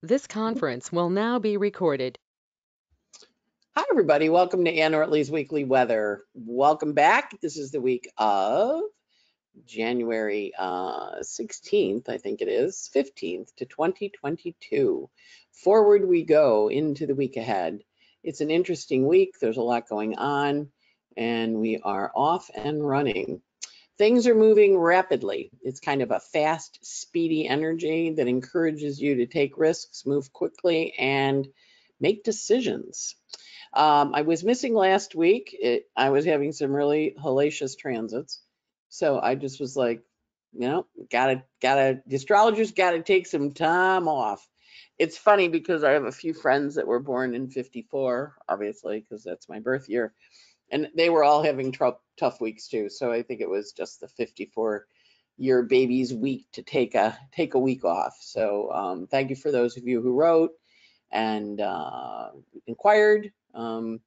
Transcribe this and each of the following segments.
This conference will now be recorded. Hi, everybody. Welcome to Ann Ortelee's Weekly Weather. Welcome back. This is the week of January 16th, I think it is, 15th to 2022. Forward we go into the week ahead. It's an interesting week. There's a lot going on, and we are off and running. Things are moving rapidly. It's kind of a fast, speedy energy that encourages you to take risks, move quickly, and make decisions. I was missing last week. I was having some really hellacious transits. So I just was like, the astrologers gotta take some time off. It's funny because I have a few friends that were born in 54, obviously, because that's my birth year. And they were all having tough weeks too. So I think it was just the 54-year baby's week to take a week off. So thank you for those of you who wrote and inquired. I'm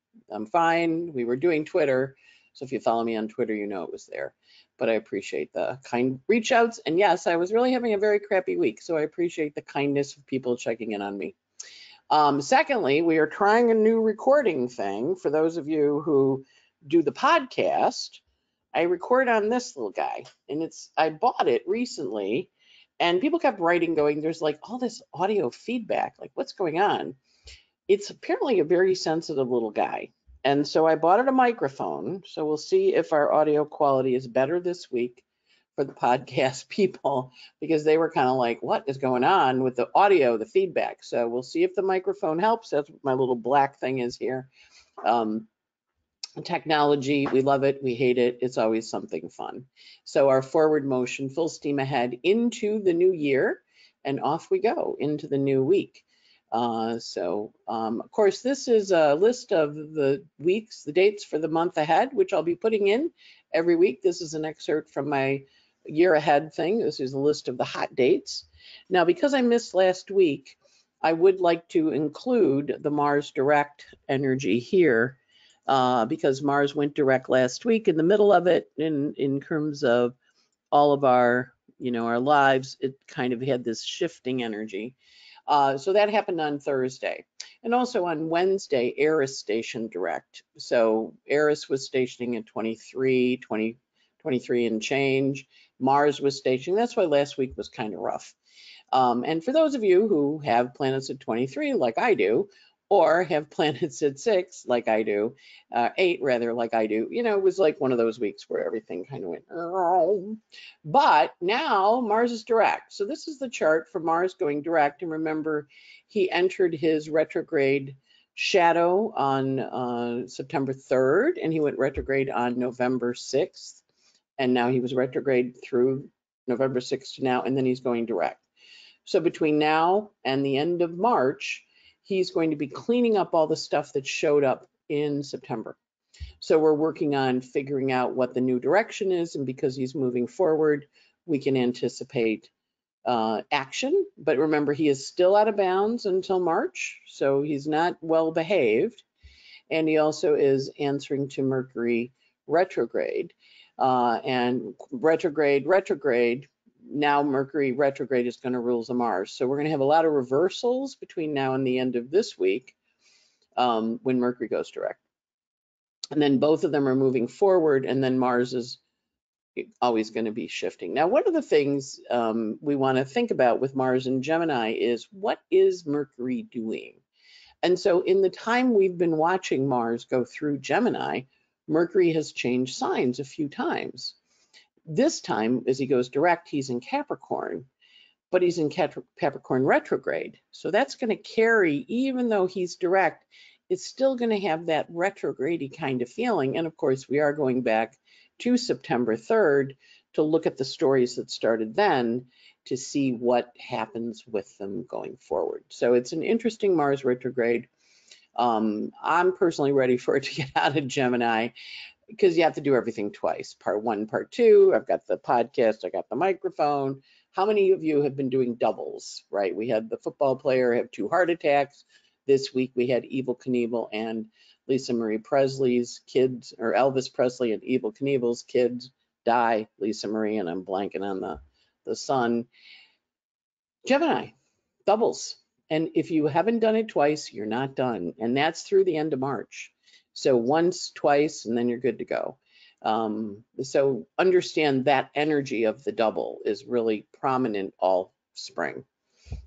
fine. We were doing Twitter, so if you follow me on Twitter, you know it was there. But I appreciate the kind reach outs. And yes, I was really having a very crappy week, so I appreciate the kindness of people checking in on me. Secondly, we are trying a new recording thing. For those of you who do the podcast, I record on this little guy, and I bought it recently, and people kept writing going, there's like all this audio feedback, like what's going on? It's apparently a very sensitive little guy. And so I bought it a microphone. So we'll see if our audio quality is better this week for the podcast people, because they were kind of like, what is going on with the audio, the feedback? So we'll see if the microphone helps. That's what my little black thing is here. Technology, we love it, we hate it, it's always something fun. So our forward motion, full steam ahead into the new year, and off we go into the new week. Of course, this is a list of the weeks, the dates for the month ahead, which I'll be putting in every week. This is an excerpt from my year ahead thing. This is a list of the hot dates. Now, because I missed last week, I would like to include the Mars direct energy here, because Mars went direct last week in the middle of it in terms of all of our, our lives. It kind of had this shifting energy. So that happened on Thursday. And also on Wednesday, Eris stationed direct. So Eris was stationing at 23 and change. Mars was stationing. That's why last week was kind of rough. And for those of you who have planets at 23, like I do, or have planets at 6, like I do, 8 rather, like I do, it was like one of those weeks where everything kind of went, oh. But now Mars is direct. So this is the chart for Mars going direct. And remember, he entered his retrograde shadow on September 3rd, and he went retrograde on November 6th. And now he was retrograde through November 6th to now, and then he's going direct. So between now and the end of March, he's going to be cleaning up all the stuff that showed up in September. So we're working on figuring out what the new direction is, and because he's moving forward, we can anticipate action. But remember, he is still out of bounds until March, so he's not well behaved. And he also is answering to Mercury retrograde. And retrograde, now Mercury retrograde is going to rule the Mars. So we're going to have a lot of reversals between now and the end of this week when Mercury goes direct. And then both of them are moving forward, and then Mars is always going to be shifting. Now, one of the things we want to think about with Mars and Gemini is, what is Mercury doing? And so in the time we've been watching Mars go through Gemini, Mercury has changed signs a few times. This time, as he goes direct, he's in Capricorn, but he's in Capricorn retrograde. So that's going to carry, even though he's direct, it's still going to have that retrograde kind of feeling. And of course, we are going back to September 3rd to look at the stories that started then to see what happens with them going forward. So it's an interesting Mars retrograde. I'm personally ready for it to get out of Gemini, because you have to do everything twice. Part 1, part 2, I've got the podcast, I got the microphone. How many of you have been doing doubles, right? We had the football player have 2 heart attacks. This week we had Evel Knievel and Lisa Marie Presley's kids, or Elvis Presley and Evel Knievel's kids die. Lisa Marie, and I'm blanking on the son. Gemini, doubles. And if you haven't done it twice, you're not done. And that's through the end of March. So once, twice, and then you're good to go. So understand that energy of the double is really prominent all spring,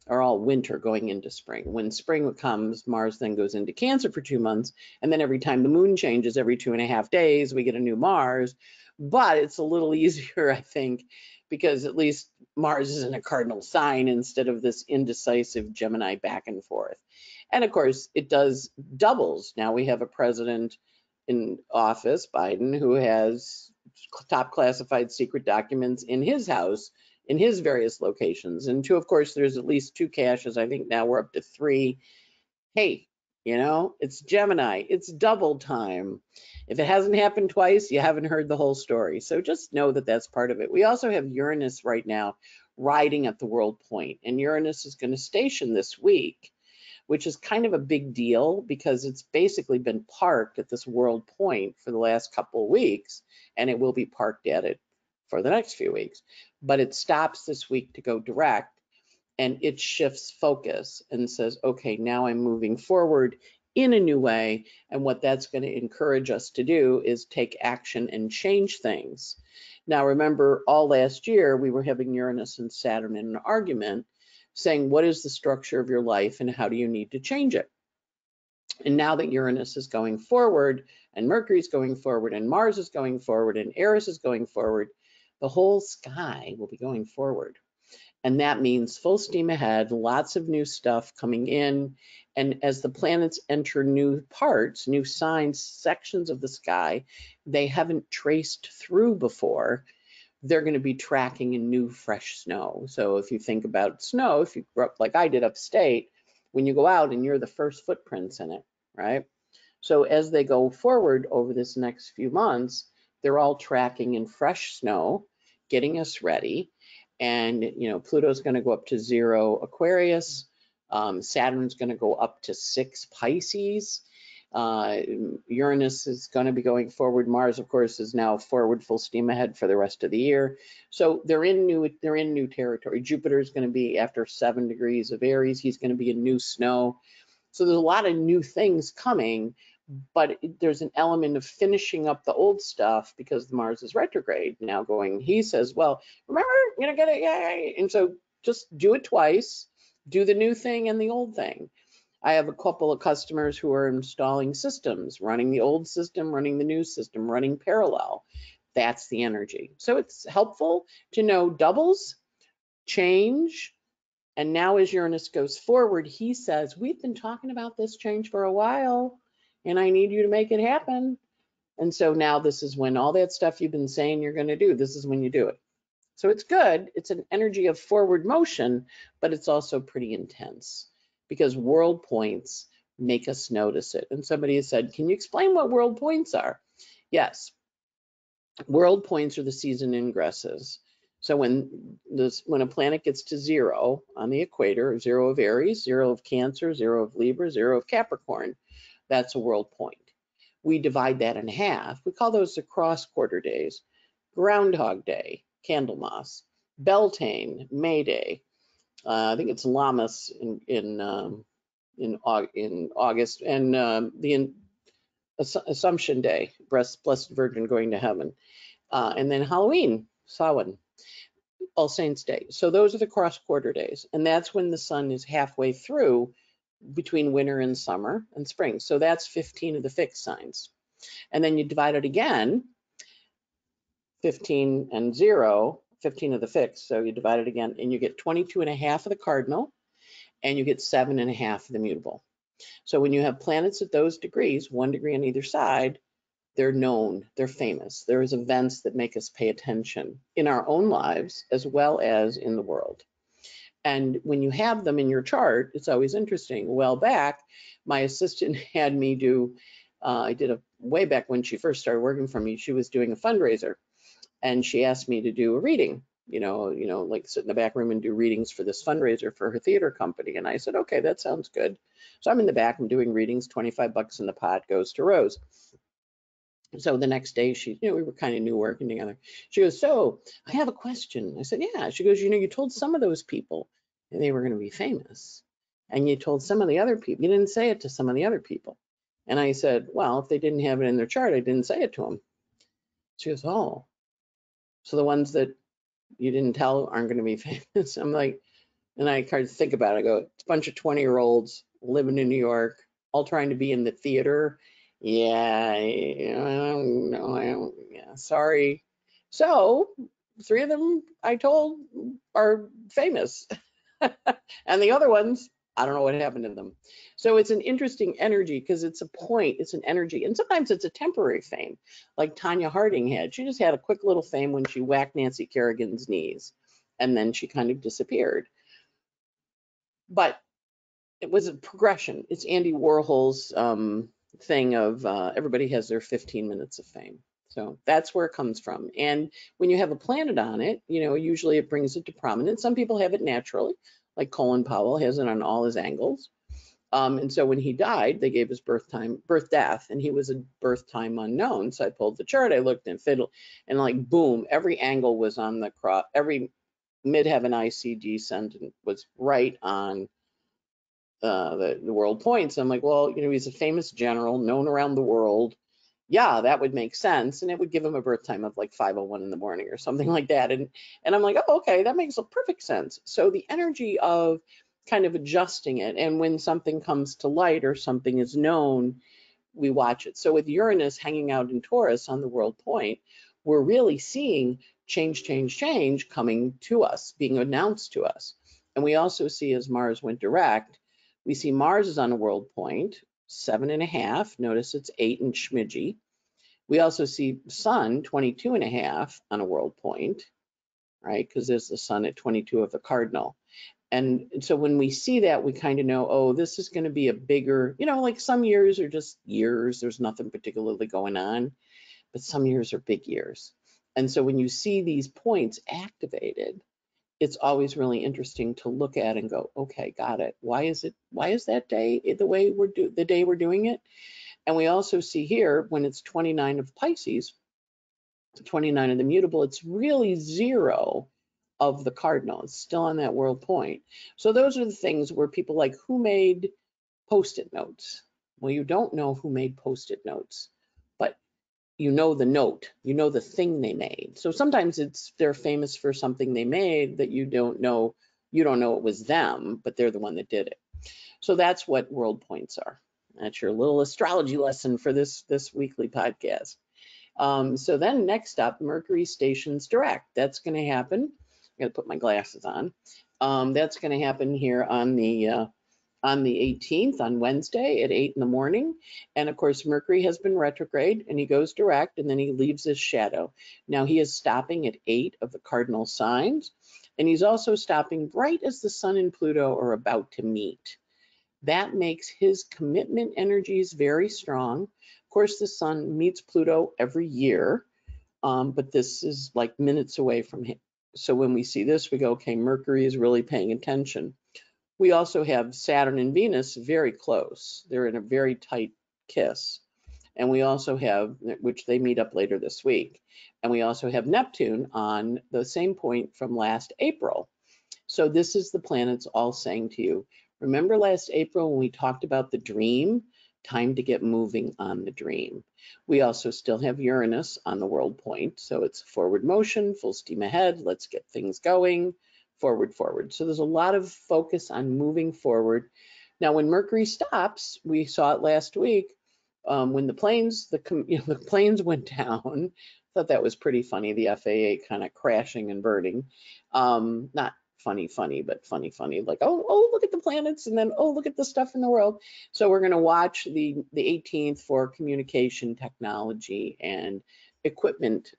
or all winter going into spring. When spring comes, Mars then goes into Cancer for 2 months. And then every time the moon changes, every 2.5 days, we get a new Mars. But it's a little easier, I think, because at least Mars is in a cardinal sign instead of this indecisive Gemini back and forth. And of course, it does doubles. Now we have a president in office, Biden, who has top classified secret documents in his house, in his various locations. And two, of course, there's at least 2 caches. I think now we're up to 3. Hey, it's Gemini, it's double time. If it hasn't happened twice, you haven't heard the whole story. So just know that that's part of it. We also have Uranus right now riding at the world point, and Uranus is going to station this week, which is kind of a big deal because it's basically been parked at this world point for the last couple of weeks, and it will be parked at it for the next few weeks. But it stops this week to go direct, and it shifts focus and says, okay, now I'm moving forward in a new way. And what that's going to encourage us to do is take action and change things. Now, remember, all last year, we were having Uranus and Saturn in an argument, saying, what is the structure of your life and how do you need to change it? And now that Uranus is going forward, and Mercury is going forward, and Mars is going forward, and Eris is going forward, the whole sky will be going forward. And that means full steam ahead, lots of new stuff coming in. And as the planets enter new parts, new signs, sections of the sky they haven't traced through before, they're going to be tracking in new, fresh snow. So if you think about snow, if you grew up like I did upstate, when you go out and you're the first footprints in it, right? So as they go forward over this next few months, they're all tracking in fresh snow, getting us ready. And, Pluto's going to go up to 0 Aquarius. Saturn's going to go up to 6 Pisces. Uranus is going to be going forward. Mars, of course, is now forward full steam ahead for the rest of the year. So they're in new territory. Jupiter is going to be after 7 degrees of Aries. He's going to be in new snow. So there's a lot of new things coming, but there's an element of finishing up the old stuff because Mars is retrograde now going. He says, well, remember, get it, yay. And so just do it twice, do the new thing and the old thing. I have a couple of customers who are installing systems, running the old system, running the new system, running parallel. That's the energy. So it's helpful to know doubles, change. And now as Uranus goes forward, he says, we've been talking about this change for a while, and I need you to make it happen. And so now this is when all that stuff you've been saying you're going to do, this is when you do it. So it's good. It's an energy of forward motion, but it's also pretty intense because world points make us notice it. And somebody has said, can you explain what world points are? Yes. World points are the season ingresses. So when a planet gets to 0 on the equator, 0 of Aries, 0 of Cancer, 0 of Libra, 0 of Capricorn, that's a world point. We divide that in half. We call those the cross quarter days. Groundhog Day, Candlemas, Beltane, May Day. I think it's Lammas in August, and the Assumption Day, Blessed Virgin going to heaven, and then Halloween, Samhain, All Saints Day. So those are the cross quarter days, and that's when the sun is halfway through between winter and summer and spring. So that's 15 of the fixed signs. And then you divide it again, 15 and 0, 15 of the fixed. So you divide it again and you get 22.5 of the cardinal and you get 7.5 of the mutable. So when you have planets at those degrees, 1 degree on either side, they're known, they're famous. There's events that make us pay attention in our own lives as well as in the world. And when you have them in your chart, it's always interesting. A while back, my assistant had me do, I did a way back when she first started working for me, she was doing a fundraiser and she asked me to do a reading, like sit in the back room and do readings for this fundraiser for her theater company. And I said, okay, that sounds good. So I'm in the back, I'm doing readings, 25 bucks in the pot goes to Rose. So the next day we were kind of new working together. She goes, so I have a question. I said, yeah. She goes, you told some of those people they were going to be famous. and you told some of the other people, you didn't say it to some of the other people. And I said, well, if they didn't have it in their chart, I didn't say it to them. She goes, oh, so the ones that you didn't tell aren't going to be famous. I'm like, and I kind of think about it. I go, it's a bunch of 20-year-olds living in New York, all trying to be in the theater. Yeah, I don't know. Yeah, sorry. So 3 of them I told are famous. And the other ones, I don't know what happened to them. So it's an interesting energy because it's a point, it's an energy. And sometimes it's a temporary fame, like Tanya Harding had. She just had a quick little fame when she whacked Nancy Kerrigan's knees, and then she kind of disappeared. But it was a progression. It's Andy Warhol's thing of everybody has their 15 minutes of fame. So that's where it comes from. And when you have a planet on it, usually it brings it to prominence. Some people have it naturally, like Colin Powell has it on all his angles. And so when he died, they gave his birth death, and he was a birth time unknown. So I pulled the chart, I looked and fiddled, and like boom, every angle was on the cross, every midheaven IC descendant was right on the world points. I'm like, well, he's a famous general known around the world. Yeah, that would make sense. And it would give him a birth time of like 5:01 in the morning or something like that. And I'm like, oh, okay, that makes a perfect sense. So the energy of kind of adjusting it. And when something comes to light or something is known, we watch it. So with Uranus hanging out in Taurus on the world point, we're really seeing change coming to us, being announced to us. And we also see, as Mars went direct, we see Mars is on a world point, 7.5. Notice it's 8 in Schmidgy. We also see Sun 22.5 on a world point, right? Because there's the Sun at 22 of the cardinal. And so when we see that, we kind of know, oh, this is going to be a bigger, like some years are just years. There's nothing particularly going on, but some years are big years. And so when you see these points activated, it's always really interesting to look at and go, okay, got it. Why is that day the way the day we're doing it? And we also see here when it's 29 of Pisces, 29 of the mutable, it's really 0 of the cardinal. It's still on that world point. So those are the things where people like, who made Post-it notes? Well, you don't know who made Post-it notes, but you know the note, you know the thing they made. So sometimes they're famous for something they made that you don't know it was them, but they're the one that did it. So that's what world points are. That's your little astrology lesson for this weekly podcast. So then next up, Mercury stations direct. That's going to happen. I got to put my glasses on. That's going to happen here on the 18th, on Wednesday at 8 in the morning. And of course, Mercury has been retrograde and he goes direct and then he leaves his shadow. Now he is stopping at 8 of the cardinal signs. And he's also stopping right as the Sun and Pluto are about to meet. That makes his commitment energies very strong. Of course, the Sun meets Pluto every year, but this is like minutes away from him. So when we see this, we go, okay, Mercury is really paying attention. We also have Saturn and Venus very close. They're in a very tight kiss. And we also have, which they meet up later this week. And we also have Neptune on the same point from last April. So this is the planets all saying to you, remember last April when we talked about the dream? Time to get moving on the dream. We also still have Uranus on the world point. So it's forward motion, full steam ahead. Let's get things going. Forward. So there's a lot of focus on moving forward. Now, when Mercury stops, we saw it last week when the planes went down. I thought that was pretty funny. The FAA kind of crashing and burning. Not funny, but funny. Like, oh, look at the planets, and then look at the stuff in the world. So we're going to watch the 18th for communication technology and equipment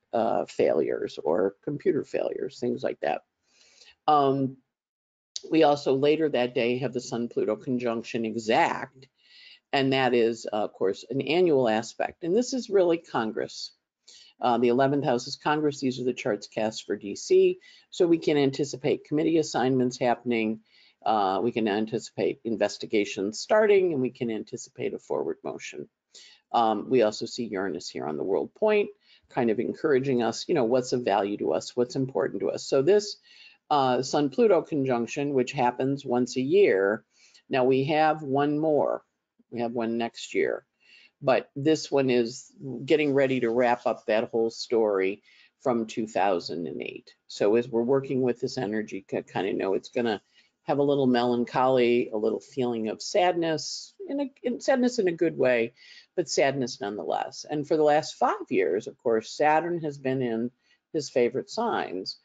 failures or computer failures, things like that. We also later that day have the Sun-Pluto conjunction exact, and that is, of course, an annual aspect. And this is really Congress. The 11th house is Congress. These are the charts cast for DC. So we can anticipate committee assignments happening. We can anticipate investigations starting, and we can anticipate a forward motion. We also see Uranus here on the world point, kind of encouraging us, what's of value to us, what's important to us. So this Sun-Pluto conjunction, which happens once a year, Now we have one more. We have one next year, but this one is getting ready to wrap up that whole story from 2008. So as we're working with this energy, kind of know it's going to have a little melancholy, a little feeling of sadness, sadness in a good way, but sadness nonetheless. And for the last 5 years, of course, Saturn has been in his favorite signs.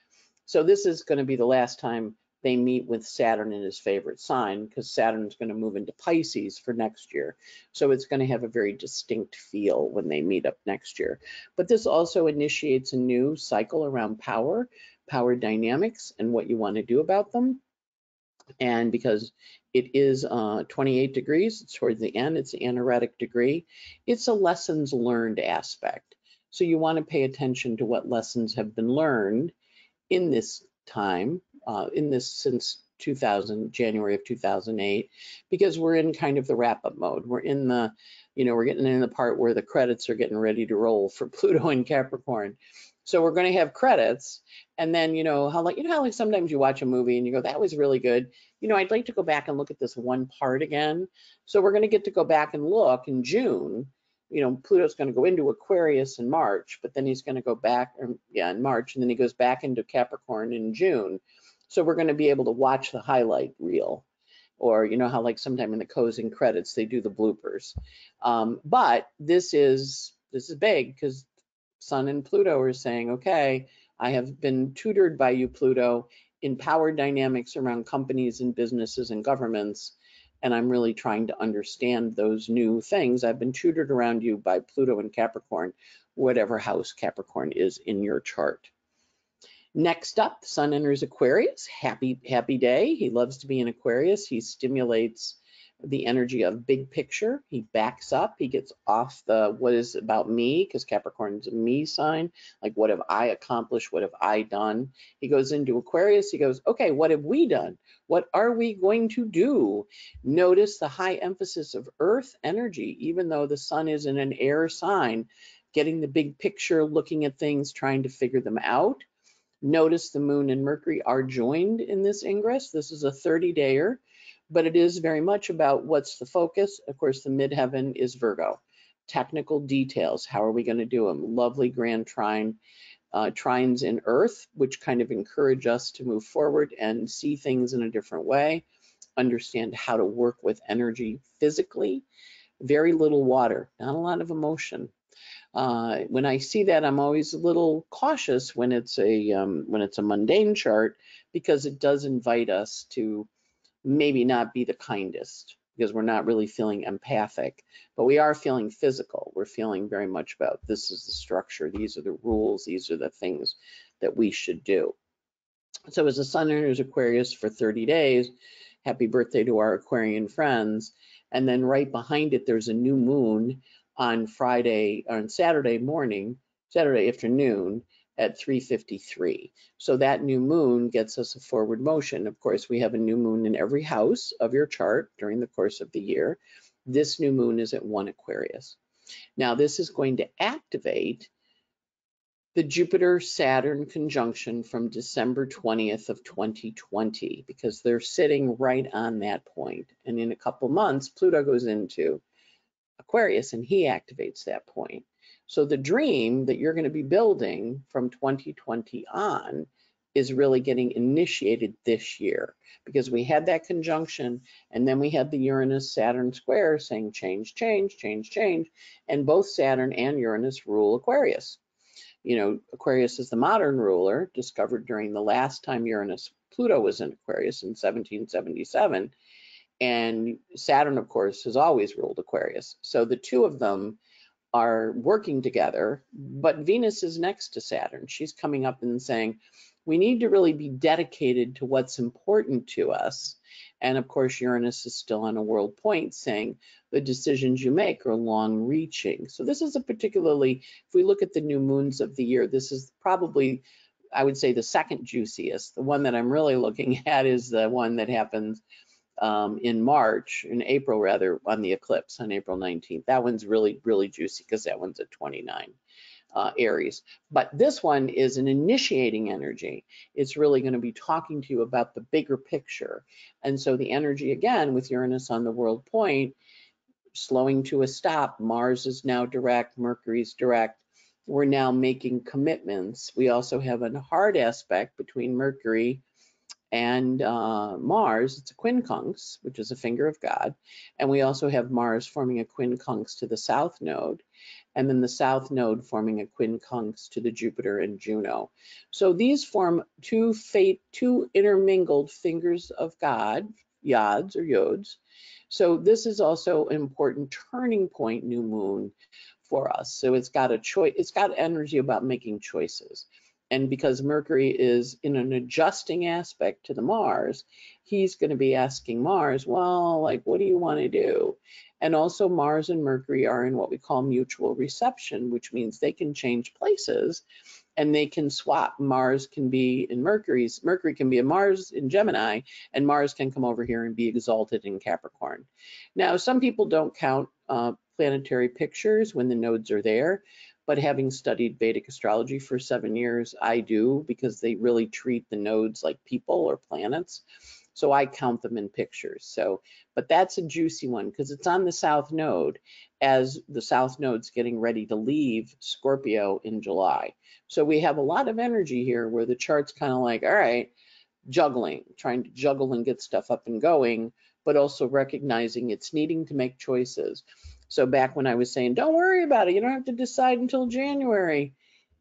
So this is going to be the last time they meet with Saturn in his favorite sign, because Saturn's going to move into Pisces for next year. So it's going to have a very distinct feel when they meet up next year. But this also initiates a new cycle around power dynamics, and what you want to do about them. And because it is 28 degrees, it's towards the end, it's the anaretic degree, it's a lessons learned aspect. So you want to pay attention to what lessons have been learned in this time, since January of 2008, because we're in kind of the wrap-up mode. We're in the, we're getting in the part where the credits are getting ready to roll for Pluto and Capricorn. So we're going to have credits, and then how like sometimes you watch a movie and you go, that was really good. I'd like to go back and look at this one part again. So we're going to get to go back and look in June. Pluto's going to go into Aquarius in March, but then he's going to go back, in March, and then he goes back into Capricorn in June. So we're going to be able to watch the highlight reel, or how like sometime in the closing credits they do the bloopers. But this is big, because Sun and Pluto are saying, okay, I have been tutored by you, Pluto, in power dynamics around companies and businesses and governments, and I'm really trying to understand those new things. I've been tutored around you by Pluto and Capricorn, whatever house Capricorn is in your chart. Next up, Sun enters Aquarius. Happy day. He loves to be in Aquarius. He stimulates the energy of big picture. He backs up. He gets off the what is about me, because Capricorn is a me sign. Like, what have I accomplished? What have I done? He goes into Aquarius. He goes, okay, what have we done? What are we going to do? Notice the high emphasis of earth energy, even though the sun is in an air sign, getting the big picture, looking at things, trying to figure them out. Notice the moon and Mercury are joined in this ingress. This is a 30-dayer, but it is very much about what's the focus. Of course, the midheaven is Virgo. Technical details, how are we going to do them? Lovely grand trine, trines in Earth, which kind of encourage us to move forward and see things in a different way, understand how to work with energy physically. Very little water, not a lot of emotion. When I see that, I'm always a little cautious when it's a mundane chart, because it does invite us to maybe not be the kindest, because we're not really feeling empathic, but we are feeling physical. We're feeling very much about, this is the structure, these are the rules, these are the things that we should do. So as the sun enters Aquarius for 30 days, happy birthday to our Aquarian friends. And then right behind it, there's a new moon on Saturday afternoon at 3:53. So that new moon gets us a forward motion. Of course, we have a new moon in every house of your chart during the course of the year. This new moon is at 1 Aquarius. Now, this is going to activate the Jupiter-Saturn conjunction from December 20th of 2020, because they're sitting right on that point. And in a couple months, Pluto goes into Aquarius and he activates that point. So the dream that you're going to be building from 2020 on is really getting initiated this year, because we had that conjunction, and then we had the Uranus-Saturn square saying change, change, change, change, and both Saturn and Uranus rule Aquarius. Aquarius is the modern ruler, discovered during the last time Pluto was in Aquarius in 1777. And Saturn, of course, has always ruled Aquarius. So the two of them are working together, but Venus is next to Saturn. She's coming up and saying, we need to really be dedicated to what's important to us. And of course, Uranus is still on a world point saying the decisions you make are long reaching. So this is a particularly, if we look at the new moons of the year, this is probably, I would say, the second juiciest. The one that I'm really looking at is the one that happens in April rather, on the eclipse on April 19th. That one's really, really juicy because that one's at 29. Aries. But this one is an initiating energy. It's really going to be talking to you about the bigger picture. And so the energy, again, with Uranus on the world point, slowing to a stop. Mars is now direct, Mercury's direct. We're now making commitments. We also have a hard aspect between Mercury and Mars. It's a quincunx, which is a finger of God. And we also have Mars forming a quincunx to the south node, and then the south node forming a quincunx to the Jupiter and Juno. So these form two intermingled fingers of God, yods or yods. So this is also an important turning point new moon for us. So it's got a choice, it's got energy about making choices. And because Mercury is in an adjusting aspect to the Mars, he's going to be asking Mars, well, like, what do you want to do? And also Mars and Mercury are in what we call mutual reception, which means they can change places and they can swap. Mars can be in Mercury can be in Mars in Gemini, and Mars can come over here and be exalted in Capricorn. Now, some people don't count planetary pictures when the nodes are there, but having studied Vedic astrology for 7 years, I do, because they really treat the nodes like people or planets. So I count them in pictures. So, but that's a juicy one because it's on the south node, as the south node's getting ready to leave Scorpio in July. So we have a lot of energy here where the chart's kind of like, all right, juggling, trying to juggle and get stuff up and going, but also recognizing it's needing to make choices. So back when I was saying, don't worry about it, you don't have to decide until January.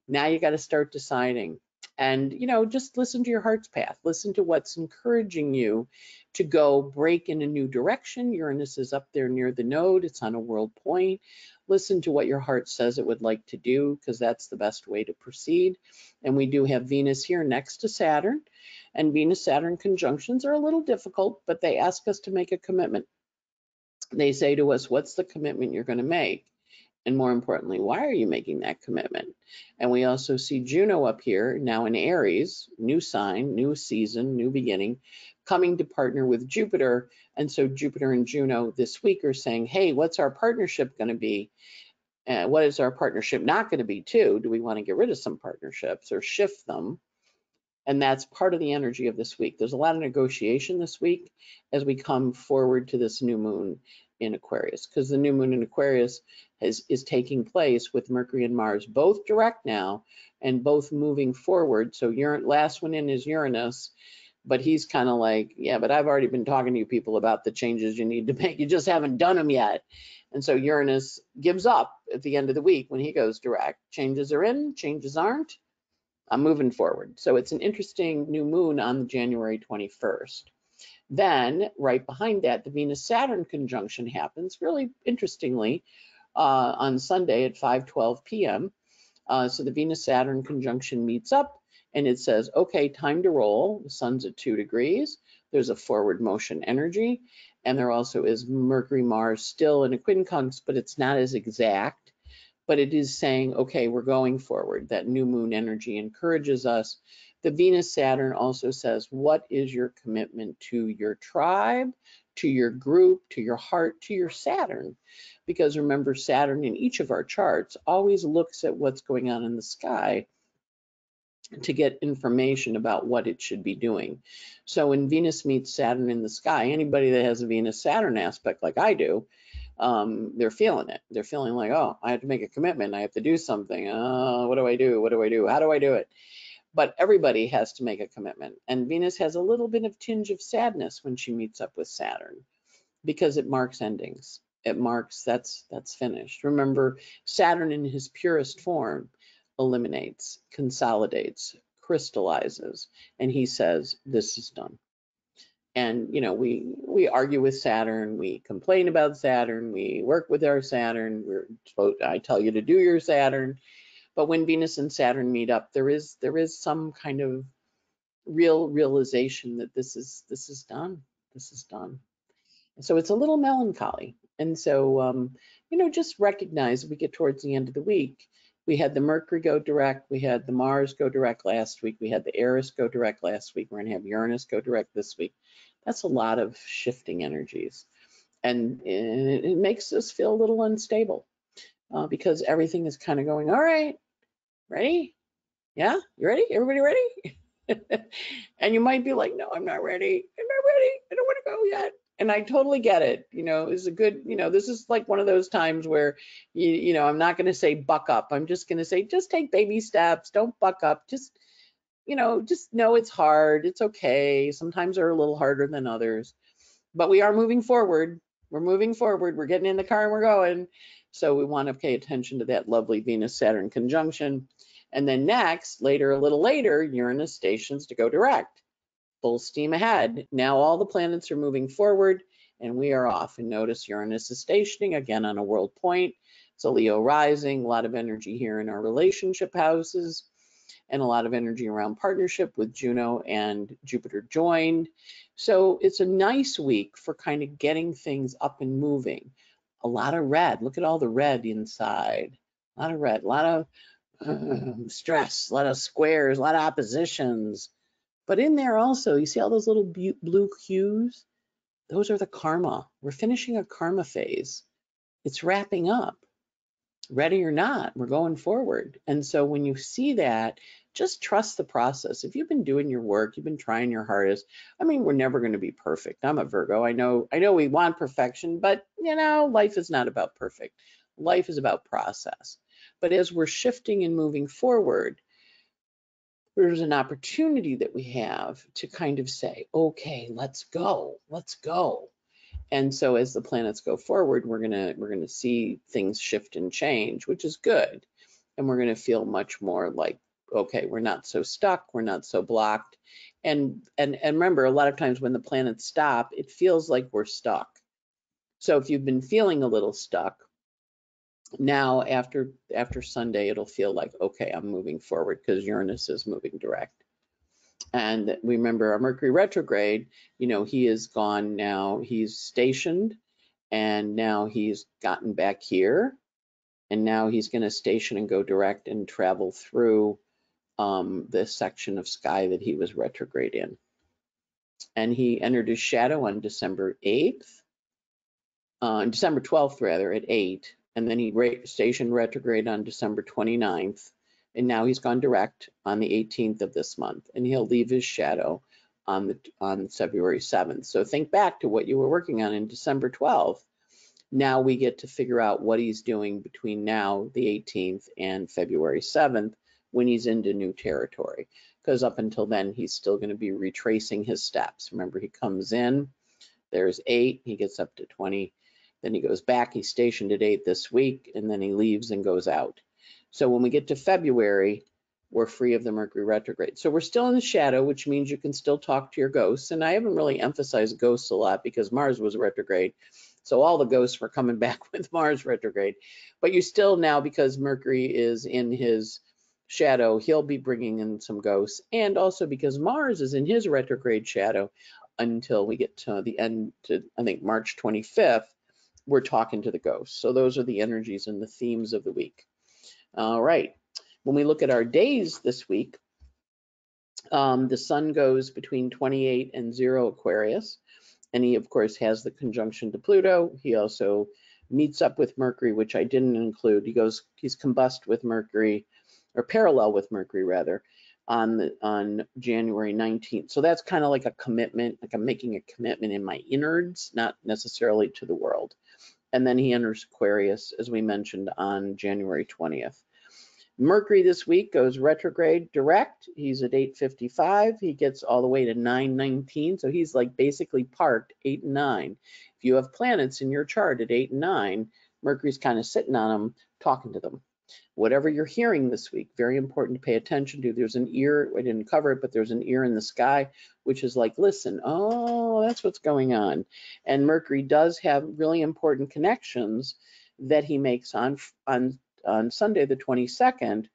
Now you got to start deciding. And, you know, just listen to your heart's path. Listen to what's encouraging you to go break in a new direction. Uranus is up there near the node. It's on a world point. Listen to what your heart says it would like to do, because that's the best way to proceed. And we do have Venus here next to Saturn. And Venus-Saturn conjunctions are a little difficult, but they ask us to make a commitment. They say to us, what's the commitment you're going to make? And more importantly, why are you making that commitment? And we also see Juno up here, now in Aries, new sign, new season, new beginning, coming to partner with Jupiter. And so Jupiter and Juno this week are saying, hey, what's our partnership going to be? What is our partnership not going to be too? Do we want to get rid of some partnerships or shift them? And that's part of the energy of this week. There's a lot of negotiation this week as we come forward to this new moon in Aquarius, because the new moon in Aquarius is taking place with Mercury and Mars both direct now and both moving forward. So last one in is Uranus, but he's kind of like, yeah, but I've already been talking to you people about the changes you need to make. You just haven't done them yet. And so Uranus gives up at the end of the week when he goes direct. Changes are in, changes aren't. I'm moving forward. So it's an interesting new moon on January 21st. Then right behind that, the Venus-Saturn conjunction happens really interestingly on Sunday at 5:12 p.m. So the Venus-Saturn conjunction meets up and it says, okay, time to roll. The sun's at 2 degrees. There's a forward motion energy. And there also is Mercury-Mars still in a quincunx, but it's not as exact. But it is saying, okay, we're going forward. That new moon energy encourages us. The Venus-Saturn also says, what is your commitment to your tribe, to your group, to your heart, to your Saturn? Because remember, Saturn in each of our charts always looks at what's going on in the sky to get information about what it should be doing. So when Venus meets Saturn in the sky, anybody that has a Venus-Saturn aspect like I do, they're feeling it. They're feeling like, oh, I have to make a commitment. I have to do something. What do I do? What do I do? How do I do it? But everybody has to make a commitment. And Venus has a little bit of tinge of sadness when she meets up with Saturn because it marks endings. It marks that's finished. Remember, Saturn in his purest form eliminates, consolidates, crystallizes, and he says, this is done. And, you know, we argue with Saturn, we complain about Saturn, we work with our Saturn, I tell you to do your Saturn. But when Venus and Saturn meet up, there is some kind of realization that this is done. This is done. So it's a little melancholy. And so, you know, just recognize we get towards the end of the week. We had the Mercury go direct. We had the Mars go direct last week. We had the Eris go direct last week. We're going to have Uranus go direct this week. That's a lot of shifting energies. And it makes us feel a little unstable because everything is kind of going, all right, Ready? Yeah, you ready? Everybody ready? And you might be like, no, I'm not ready. I'm not ready. I don't want to go yet. And I totally get it. It's a good, this is like one of those times where, I'm not going to say buck up. I'm just going to say, just take baby steps. Don't buck up. Just know it's hard. It's okay. Sometimes they're a little harder than others, but we are moving forward. We're moving forward. We're getting in the car and we're going. So we want to pay attention to that lovely Venus-Saturn conjunction. And then next, a little later, Uranus stations to go direct. Full steam ahead. Now all the planets are moving forward and we are off. And notice Uranus is stationing again on a world point. It's a Leo rising, a lot of energy here in our relationship houses, and a lot of energy around partnership with Juno and Jupiter joined. So it's a nice week for kind of getting things up and moving. A lot of red. Look at all the red inside. A lot of red, a lot of stress, a lot of squares, a lot of oppositions. But in there also, you see all those little blue cues? Those are the karma. We're finishing a karma phase. It's wrapping up. Ready or not, we're going forward. And so when you see that, just trust the process. If you've been doing your work, you've been trying your hardest. I mean, we're never going to be perfect. I'm a Virgo. I know we want perfection, but life is not about perfect. Life is about process. But as we're shifting and moving forward, there's an opportunity that we have to kind of say, okay, let's go. And so as the planets go forward, we're gonna see things shift and change, which is good. And we're gonna feel much more like, okay, we're not so stuck, we're not so blocked. And remember, a lot of times when the planets stop, it feels like we're stuck. So if you've been feeling a little stuck, now after Sunday, it'll feel like, okay, I'm moving forward because Uranus is moving direct. And remember, our Mercury retrograde, he is gone now. He's stationed, and now he's gotten back here, and now he's going to station and go direct and travel through this section of sky that he was retrograde in. And he entered his shadow on December 8th, December 12th rather, at 8, and then he stationed retrograde on December 29th. And now he's gone direct on the 18th of this month, and he'll leave his shadow on February 7th. So think back to what you were working on in December 12th. Now we get to figure out what he's doing between now, the 18th, and February 7th, when he's into new territory. Because up until then, he's still going to be retracing his steps. Remember, he comes in, there's 8, he gets up to 20, then he goes back, he's stationed at 8 this week, and then he leaves and goes out. So when we get to February, we're free of the Mercury retrograde. So we're still in the shadow, which means you can still talk to your ghosts. And I haven't really emphasized ghosts a lot because Mars was retrograde. So all the ghosts were coming back with Mars retrograde. But you still now, because Mercury is in his shadow, he'll be bringing in some ghosts. And also because Mars is in his retrograde shadow until we get to the end, to I think March 25th, we're talking to the ghosts. So those are the energies and the themes of the week. All right, when we look at our days this week, the sun goes between 28 and 0 Aquarius, and he of course has the conjunction to Pluto. He also meets up with Mercury, which I didn't include. He's combust with Mercury, or parallel with Mercury rather, on January 19th. So that's kind of like a commitment, like I'm making a commitment in my innards, not necessarily to the world. And then he enters Aquarius, as we mentioned, on January 20th. Mercury this week goes retrograde direct. He's at 8:55. He gets all the way to 9:19. So he's like basically parked 8 and 9. If you have planets in your chart at 8 and 9, Mercury's kind of sitting on them, talking to them. Whatever you're hearing this week, very important to pay attention to. There's an ear, I didn't cover it, but there's an ear in the sky, which is like, listen, oh, that's what's going on. And Mercury does have really important connections that he makes on Sunday, the 22nd,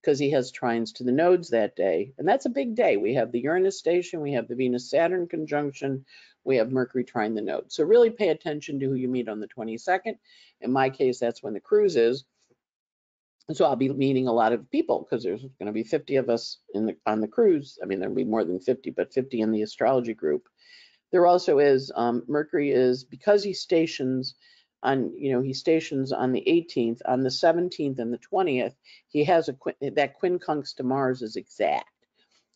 because he has trines to the nodes that day. And that's a big day. We have the Uranus station, we have the Venus-Saturn conjunction, we have Mercury trine the node. So really pay attention to who you meet on the 22nd. In my case, that's when the cruise is. So I'll be meeting a lot of people because there's going to be 50 of us on the cruise. I mean, there'll be more than 50, but 50 in the astrology group. There also is, Mercury is, because he stations on, he stations on the 18th, on the 17th and the 20th, he has that quincunx to Mars is exact.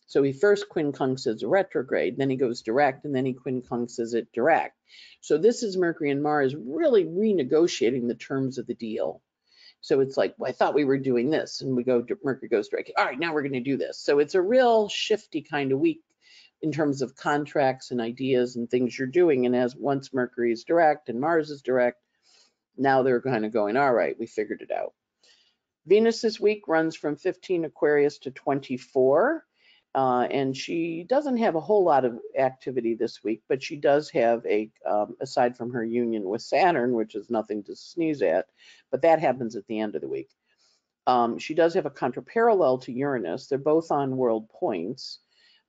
So he first quincunxes a retrograde, then he goes direct, and then he quincunxes it direct. So this is Mercury and Mars really renegotiating the terms of the deal. So it's like, well, I thought we were doing this, and Mercury goes direct. All right, now we're going to do this. So it's a real shifty kind of week in terms of contracts and ideas and things you're doing. And once Mercury is direct and Mars is direct, now they're kind of going, all right, we figured it out. Venus this week runs from 15 Aquarius to 24. And she doesn't have a whole lot of activity this week, but she does have aside from her union with Saturn, which is nothing to sneeze at, but that happens at the end of the week. She does have a contraparallel to Uranus. They're both on world points.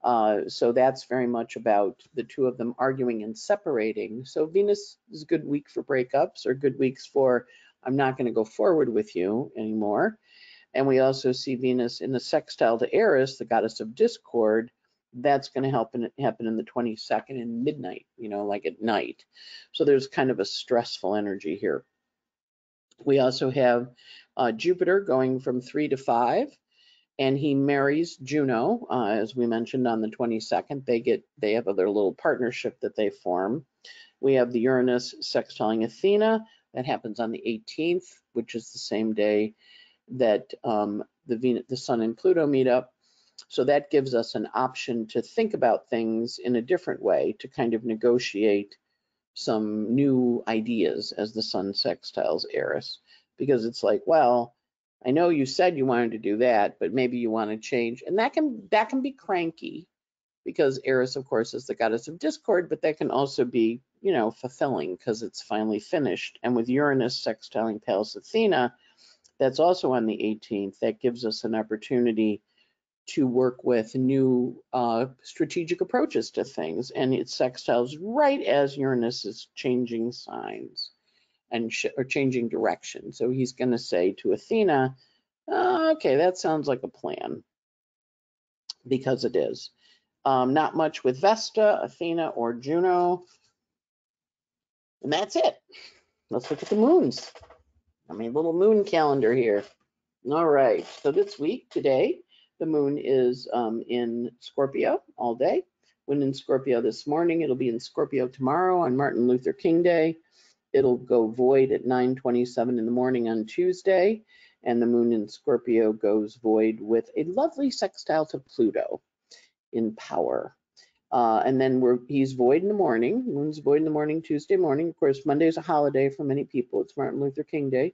So that's very much about the two of them arguing and separating. So Venus is a good week for breakups, or good weeks for, I'm not going to go forward with you anymore. And we also see Venus in the sextile to Eris, the goddess of discord. That's going to happen in the 22nd in midnight, like at night. So there's kind of a stressful energy here. We also have Jupiter going from 3 to 5, and he marries Juno, as we mentioned, on the 22nd. They have their little partnership that they form. We have the Uranus sextiling Athena. That happens on the 18th, which is the same day that the Sun and Pluto meet up. So that gives us an option to think about things in a different way, to kind of negotiate some new ideas as the Sun sextiles Eris, because it's like, well, I know you said you wanted to do that, but maybe you want to change, and that can be cranky, because Eris, of course, is the goddess of discord, but that can also be, fulfilling because it's finally finished. And with Uranus sextiling Pallas Athena, that's also on the 18th. That gives us an opportunity to work with new strategic approaches to things. And it sextiles right as Uranus is changing signs or changing direction. So he's going to say to Athena, okay, that sounds like a plan, because it is. Not much with Vesta, Athena, or Juno. And that's it. Let's look at the moons. Little moon calendar here. All right, so this week, today, the moon is in Scorpio all day. When in Scorpio this morning, it'll be in Scorpio tomorrow on Martin Luther King Day. It'll go void at 9:27 in the morning on Tuesday, and the moon in Scorpio goes void with a lovely sextile to Pluto in power. And then he's void in the morning. Moon's void in the morning, Tuesday morning. Of course, Monday's a holiday for many people. It's Martin Luther King Day.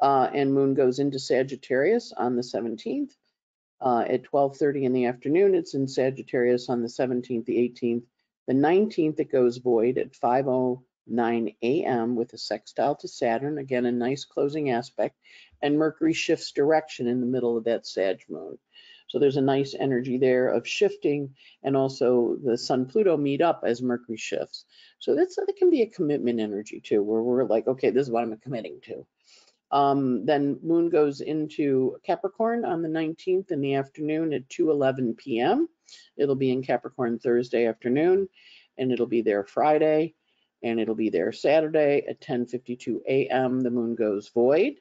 And moon goes into Sagittarius on the 17th. At 12:30 in the afternoon, it's in Sagittarius on the 17th, the 18th. The 19th, it goes void at 5:09 a.m. with a sextile to Saturn. Again, a nice closing aspect. And Mercury shifts direction in the middle of that Sag moon. So there's a nice energy there of shifting, and also the Sun-Pluto meet up as Mercury shifts. So that can be a commitment energy too, where we're like, okay, this is what I'm committing to. Then moon goes into Capricorn on the 19th in the afternoon at 2:11 p.m. It'll be in Capricorn Thursday afternoon, and it'll be there Friday, and it'll be there Saturday at 10:52 a.m. The moon goes void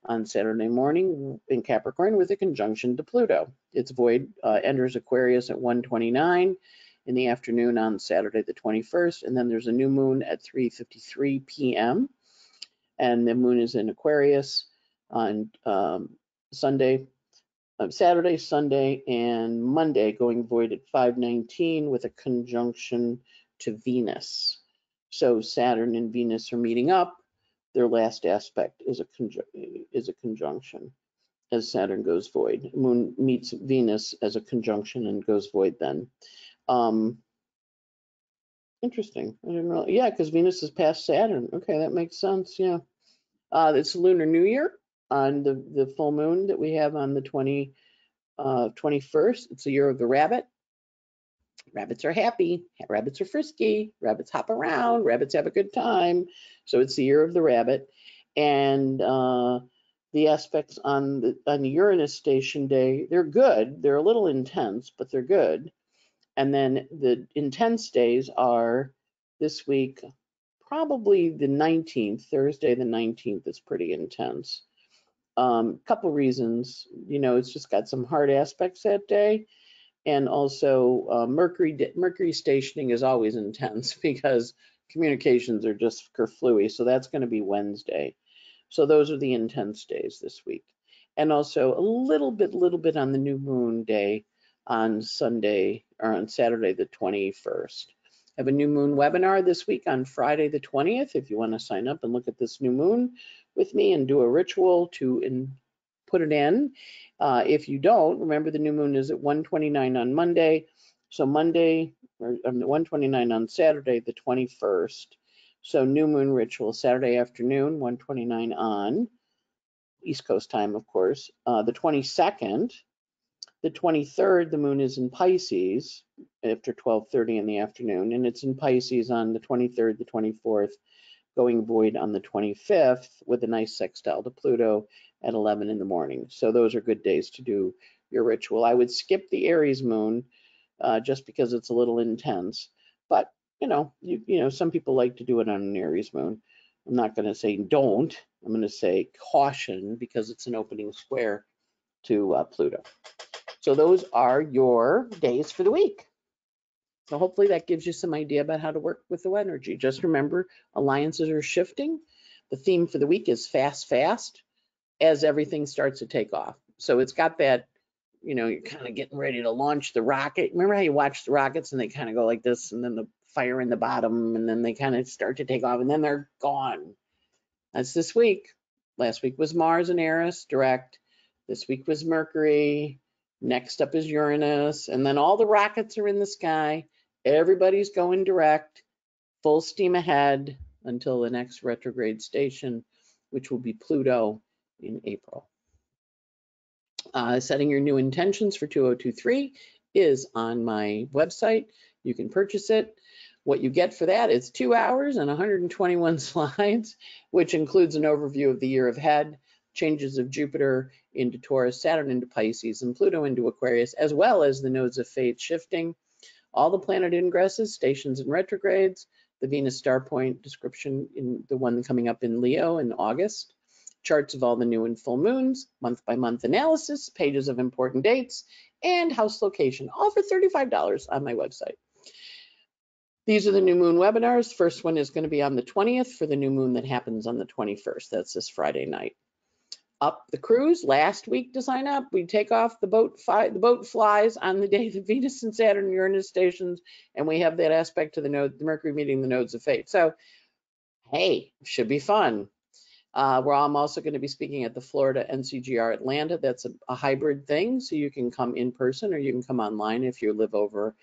on Saturday morning in Capricorn with a conjunction to Pluto. Its void enters Aquarius at 1:29 in the afternoon on Saturday the 21st, and then there's a new moon at 3:53 p.m. and the moon is in Aquarius on Saturday, Sunday, and Monday, going void at 5:19 with a conjunction to Venus. So Saturn and Venus are meeting up. Their last aspect is a conjunction as Saturn goes void. Moon meets Venus as a conjunction and goes void then. Interesting. I didn't really, yeah, because Venus is past Saturn. Okay, that makes sense. Yeah. It's Lunar New Year on the full moon that we have on the 21st. It's the year of the rabbit. Rabbits are happy, rabbits are frisky, rabbits hop around, rabbits have a good time. So it's the year of the rabbit. And the aspects on the Uranus station day, they're good. They're a little intense, but they're good. And then the intense days are this week, probably the 19th, Thursday the 19th is pretty intense. Couple reasons, it's just got some hard aspects that day. And also Mercury stationing is always intense because communications are just kerflooey. So that's going to be Wednesday. So those are the intense days this week. And also a little bit on the new moon day on Sunday or on Saturday, the 21st. I have a new moon webinar this week on Friday, the 20th. If you want to sign up and look at this new moon with me and do a ritual to put it in. If you don't, remember the new moon is at 1:29 on Monday. So Monday, or 1:29 on Saturday, the 21st. So new moon ritual, Saturday afternoon, 1:29 on East Coast time, of course. The 22nd, the 23rd, the moon is in Pisces after 12:30 in the afternoon, and it's in Pisces on the 23rd, the 24th, going void on the 25th with a nice sextile to Pluto at 11 in the morning. So those are good days to do your ritual. I would skip the Aries moon just because it's a little intense, but some people like to do it on an Aries moon. I'm not going to say don't. I'm going to say caution because it's an opening square to Pluto. So those are your days for the week. So hopefully that gives you some idea about how to work with the energy. Just remember, alliances are shifting. The theme for the week is fast, fast, as everything starts to take off. So it's got that, you're kind of getting ready to launch the rocket. Remember how you watch the rockets and they kind of go like this, and then the fire in the bottom, and then they kind of start to take off, and then they're gone. That's this week. Last week was Mars and Eris direct. This week was Mercury. Next up is Uranus. And then all the rockets are in the sky. Everybody's going direct, full steam ahead until the next retrograde station, which will be Pluto in April. Setting your new intentions for 2023 is on my website. You can purchase it. What you get for that is 2 hours and 121 slides, which includes an overview of the year ahead, changes of Jupiter into Taurus, Saturn into Pisces, and Pluto into Aquarius, as well as the nodes of fate shifting, all the planet ingresses, stations, and retrogrades, the Venus star point description in the one coming up in Leo in August, charts of all the new and full moons, month-by-month analysis, pages of important dates, and house location, all for $35 on my website. These are the new moon webinars. First one is going to be on the 20th for the new moon that happens on the 21st. That's this Friday night. Up the cruise, last week to sign up. We take off, the boat flies on the day the Venus and Saturn Uranus stations, and we have that aspect to the Mercury meeting the nodes of fate. So, hey, should be fun. I'm also going to be speaking at the Florida NCGR Atlanta. That's a hybrid thing, so you can come in person or you can come online if you live over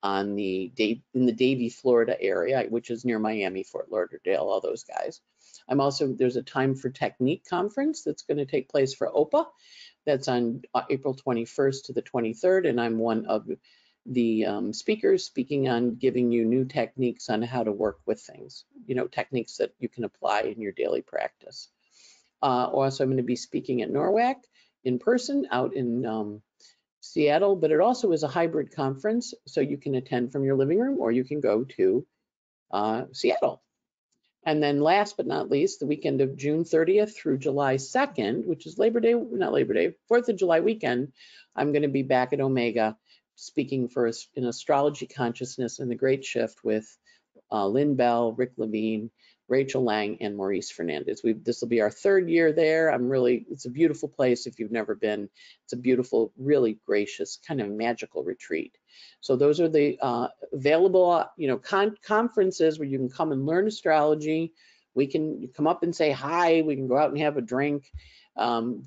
in the Davie, Florida area, which is near Miami, Fort Lauderdale, all those guys. There's a Time for Technique conference that's going to take place for OPA. That's on April 21st to the 23rd, and I'm one of the speakers speaking on giving you new techniques on how to work with things, techniques that you can apply in your daily practice. Also, I'm going to be speaking at NORWAC in person out in Seattle, but it also is a hybrid conference, so you can attend from your living room or you can go to Seattle. And then last but not least, the weekend of June 30th through July 2nd, which is 4th of July weekend, I'm going to be back at Omega speaking in astrology consciousness and the great shift with Lynn Bell, Rick Levine, Rachel Lang, and Maurice Fernandez. This will be our 3rd year there. It's a beautiful place if you've never been. It's a beautiful, really gracious, kind of magical retreat. So those are the available, conferences where you can come and learn astrology. We can come up and say hi. We can go out and have a drink,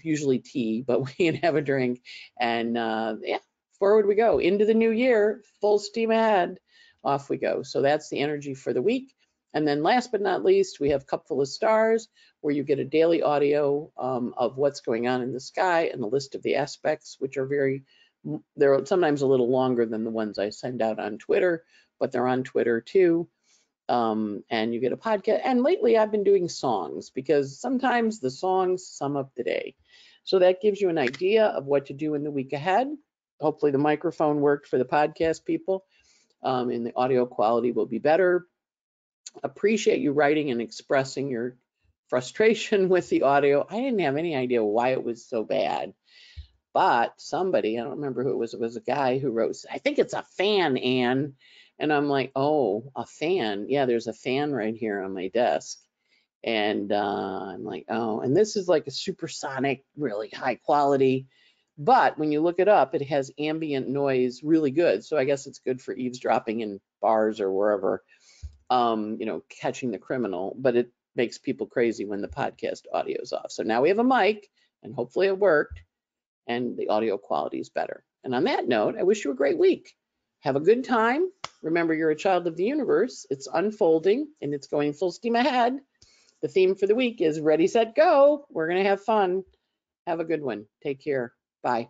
usually tea, but we can have a drink. And yeah, forward we go. Into the new year, full steam ahead. Off we go. So that's the energy for the week. And then last but not least, we have Cupful of Stars, where you get a daily audio of what's going on in the sky and a list of the aspects, which are they're sometimes a little longer than the ones I send out on Twitter, but they're on Twitter too. And you get a podcast. And lately I've been doing songs because sometimes the songs sum up the day. So that gives you an idea of what to do in the week ahead. Hopefully the microphone worked for the podcast people. And the audio quality will be better. appreciate you writing and expressing your frustration with the audio. I didn't have any idea why it was so bad, but somebody, I don't remember who it was a guy who wrote, I think it's a fan, Anne. And I'm like, oh, a fan. Yeah, there's a fan right here on my desk. And I'm like, oh, and this is like a supersonic, really high quality. But when you look it up, it has ambient noise really good. So I guess it's good for eavesdropping in bars or wherever, you know, catching the criminal. But it makes people crazy when the podcast audio is off. So now we have a mic, and hopefully it worked, and the audio quality is better. And on that note, I wish you a great week. Have a good time. Remember, you're a child of the universe. It's unfolding, and it's going full steam ahead. The theme for the week is ready, set, go. We're going to have fun. Have a good one. Take care. Bye.